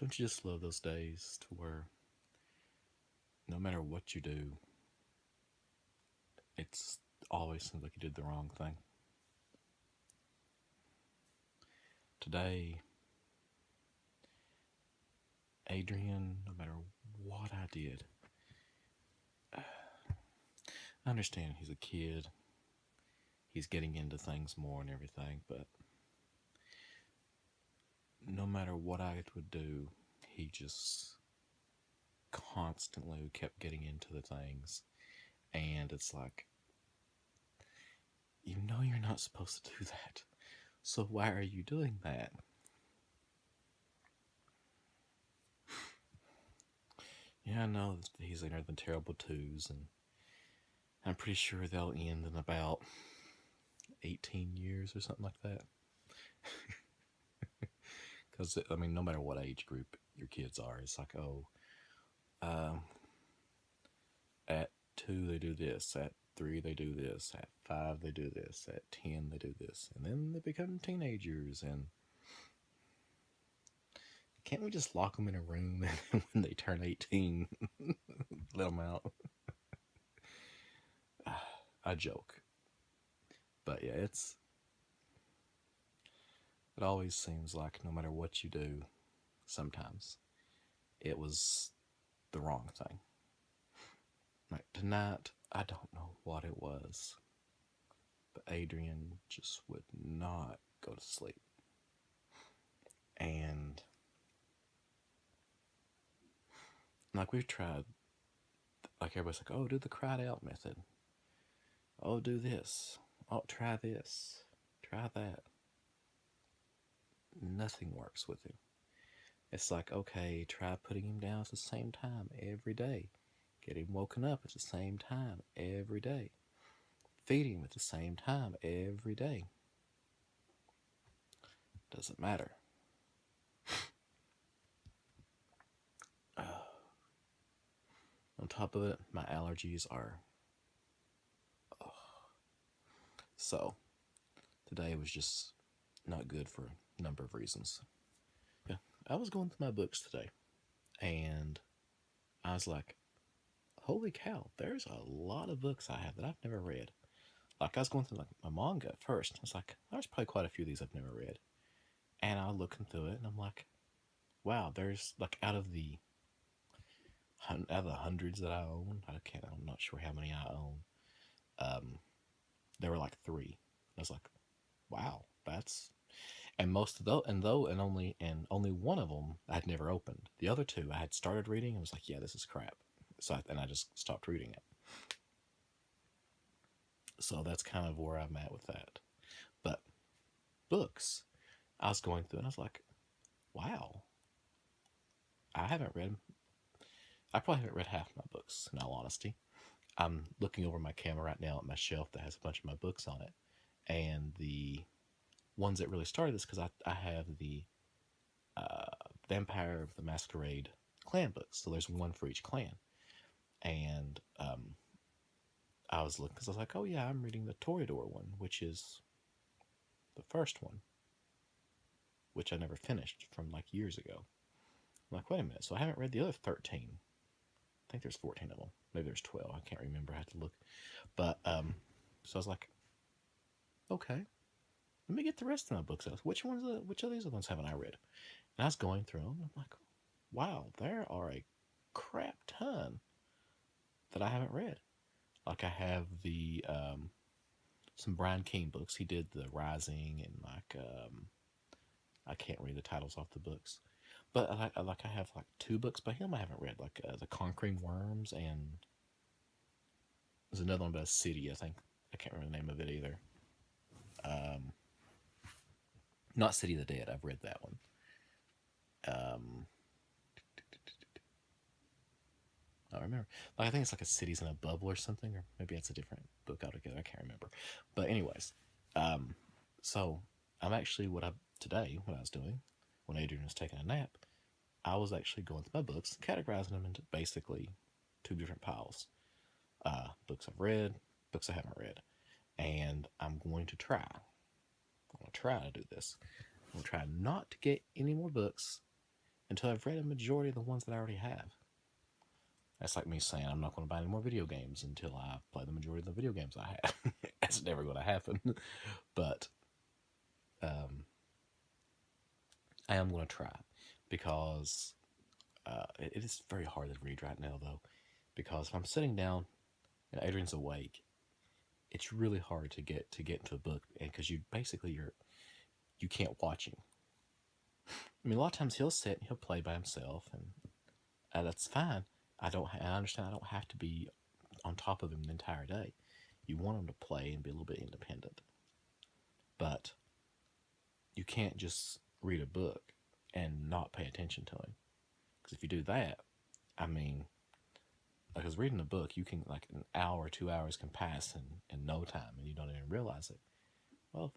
Don't you just love those days to where no matter what you do, it's always seems like you did the wrong thing? Today, Adrian, no matter what I did, I understand he's a kid, he's getting into things more and everything, but no matter what I would do, he just constantly kept getting into the things. And it's like, you know, you're not supposed to do that. So why are you doing that? Yeah, I know he's entered the terrible twos, and I'm pretty sure they'll end in about 18 years or something like that. Because, I mean, no matter what age group your kids are, it's like, oh, um, at 2 they do this, at 3 they do this, at 5 they do this, at 10 they do this, and then they become teenagers. And can't we just lock them in a room and when they turn 18, let them out? I joke. But yeah, it always seems like no matter what you do, sometimes it was the wrong thing. Like tonight, I don't know what it was, but Adrian just would not go to sleep. And like we've tried, like everybody's like, oh, do the cried out method. Oh, do this. Oh, try this. Try that. Nothing works with him. It's like, okay, try putting him down at the same time every day. Get him woken up at the same time every day. Feed him at the same time every day. Doesn't matter. On top of it, my allergies are. So, today was just not good for a number of reasons. Yeah, I was going through my books today, and I was like, holy cow, there's a lot of books I have that I've never read. Like, I was going through like my manga at first. I was like, there's probably quite a few of these I've never read. And I was looking through it, and I'm like, wow, there's like out of the hundreds that I own, I'm not sure how many I own. There were like three. I was like, wow, that's and most of those and only one of them I had never opened. The other two I had started reading and was like, yeah, this is crap. And I just stopped reading it. So that's kind of where I'm at with that. But books, I was going through and I was like, wow, I haven't read. I probably haven't read half my books in all honesty. I'm looking over my camera right now at my shelf that has a bunch of my books on it, and the ones that really started this because I have the Vampire of the Masquerade clan books. So there's one for each clan. And I was looking because I was like, oh yeah, I'm reading the Toreador one, which is the first one, which I never finished from like years ago. I'm like, wait a minute, so I haven't read the other 13. I think there's 14 of them. Maybe there's 12. I can't remember. I had to look. But so I was like, okay, let me get the rest of my books out. Which of these ones haven't I read? And I was going through them. And I'm like, wow, there are a crap ton that I haven't read. Like I have the some Brian Keene books. He did the Rising and like I can't read the titles off the books, but I have like two books by him I haven't read, like the Conquering Worms, and there's another one about a city. I think I can't remember the name of it either. Not City of the Dead. I've read that one. Um, I don't remember. Like I think it's like a cities in a bubble or something, or maybe it's a different book altogether. I can't remember. But anyways, so I'm actually today what I was doing when Adrian was taking a nap, I was actually going through my books, categorizing them into basically two different piles. Books I've read, books I haven't read, and I'm going to try. I'm going to try to do this. I'm going to try not to get any more books until I've read a majority of the ones that I already have. That's like me saying I'm not going to buy any more video games until I play the majority of the video games I have. That's never going to happen. But I am going to try, because it is very hard to read right now, though. Because if I'm sitting down and Adrian's awake, it's really hard to get into a book, and because you can't watch him. I mean, a lot of times he'll sit and he'll play by himself, and that's fine. I understand I don't have to be on top of him the entire day. You want him to play and be a little bit independent, but you can't just read a book and not pay attention to him. Because if you do that, I mean, because reading a book, you can, like, an hour, 2 hours can pass in no time, and you don't even realize it. Well,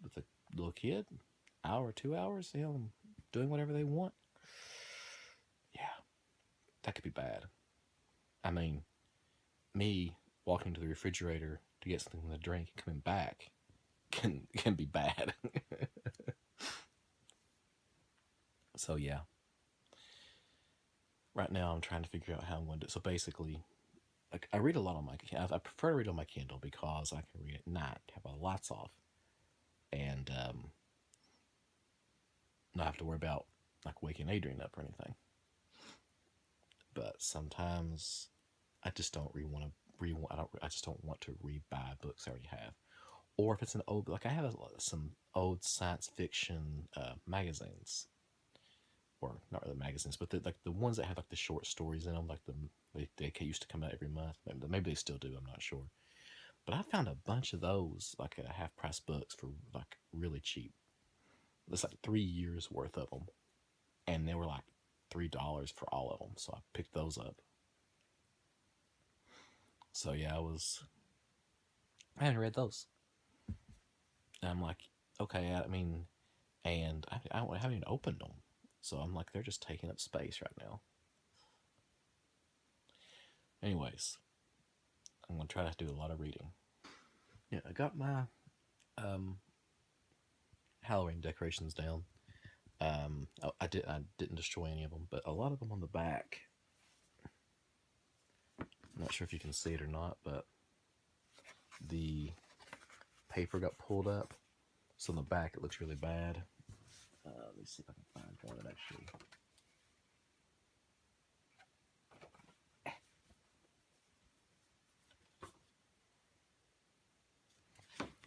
with a little kid, hour, 2 hours, doing whatever they want, yeah, that could be bad. I mean, me walking to the refrigerator to get something to drink and coming back can be bad. So yeah, right now I'm trying to figure out how I'm going to do it. So basically, like, I read a lot on I prefer to read on my Kindle because I can read at night, have the lights off, and not have to worry about, like, waking Adrian up or anything. But sometimes I just don't really want to read. I just don't want to rebuy books I already have. Or if it's an old, like, I have some old science fiction magazines, or not really magazines, but the ones that have, like, the short stories in them, like they used to come out every month. Maybe they still do. I'm not sure. But I found a bunch of those, like, at half-price books for, like, really cheap. It's like 3 years worth of them, and they were like $3 for all of them. So I picked those up. So yeah, I hadn't read those. And I'm like, okay, I mean, and I haven't even opened them. So I'm like, they're just taking up space right now. Anyways, I'm going to try to do a lot of reading. Yeah, I got my Halloween decorations down. I didn't destroy any of them, but a lot of them on the back, I'm not sure if you can see it or not, but the paper got pulled up. So on the back, it looks really bad. Let me see if I can find one that actually...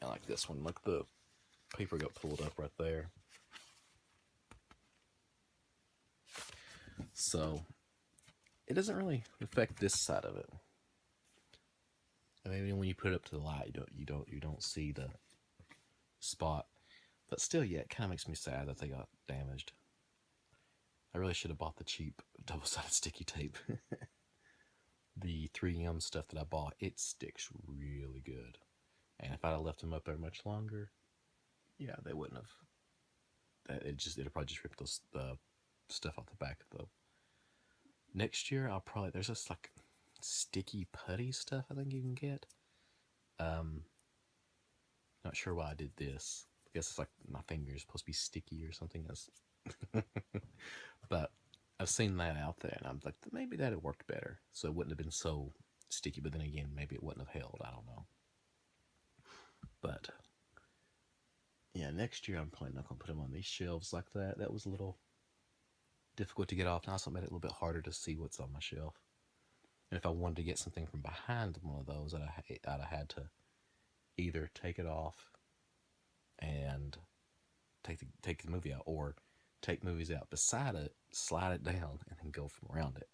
I like this one. Look, the paper got pulled up right there. So it doesn't really affect this side of it. I mean, when you put it up to the light, you don't see the spot. But still, yeah, it kind of makes me sad that they got damaged. I really should have bought the cheap double-sided sticky tape. The 3M stuff that I bought, it sticks really good. And if I'd have left them up there much longer, yeah, they wouldn't have. It'll probably just rip those stuff off the back, though. Next year, there's this, like, sticky putty stuff I think you can get. Not sure why I did this. I guess it's like my finger's supposed to be sticky or something. But I've seen that out there, and I'm like, maybe that had worked better, so it wouldn't have been so sticky. But then again, maybe it wouldn't have held. I don't know. But yeah, next year I'm probably not going to put them on these shelves like that. That was a little difficult to get off. Now also made it a little bit harder to see what's on my shelf. And if I wanted to get something from behind one of those, I'd have had to either take it off and take the movie out, or take movies out beside it, slide it down, and then go from around it.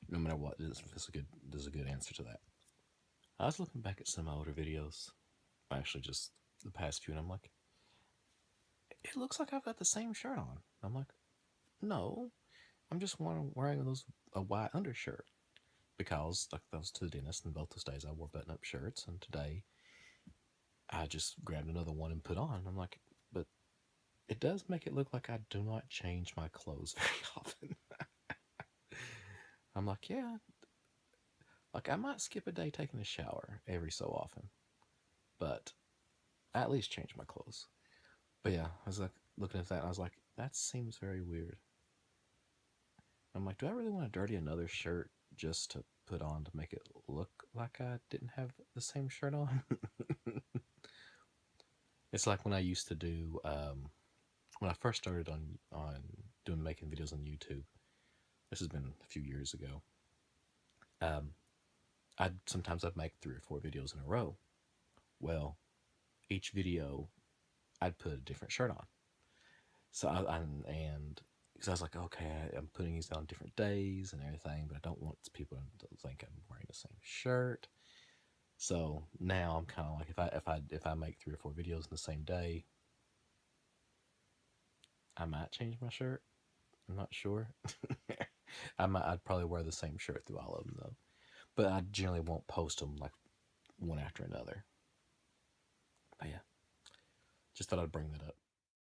No matter what, this is a good answer to that. I was looking back at some of my older videos, actually just the past few, and I'm like, it looks like I've got the same shirt on. I'm like, no, I'm just wearing a white undershirt, because, like, I was to the dentist, and both those days I wore button-up shirts, and today I just grabbed another one and put on. I'm like, but it does make it look like I do not change my clothes very often. I'm like, yeah, like, I might skip a day taking a shower every so often, but I at least change my clothes. But yeah, I was like looking at that and I was like, that seems very weird. I'm like, do I really want to dirty another shirt just to put on to make it look like I didn't have the same shirt on? It's like when I used to do when I first started on doing making videos on YouTube. This has been a few years ago. Um, I'd make 3 or 4 videos in a row. Well, each video I'd put a different shirt on. So and because I was like, okay, I'm putting these on different days and everything, but I don't want people to think I'm wearing the same shirt. So now I'm kind of like, if I make 3 or 4 videos in the same day, I might change my shirt. I'm not sure. I'd probably wear the same shirt through all of them though, but I generally won't post them like one after another. But yeah, just thought I'd bring that up.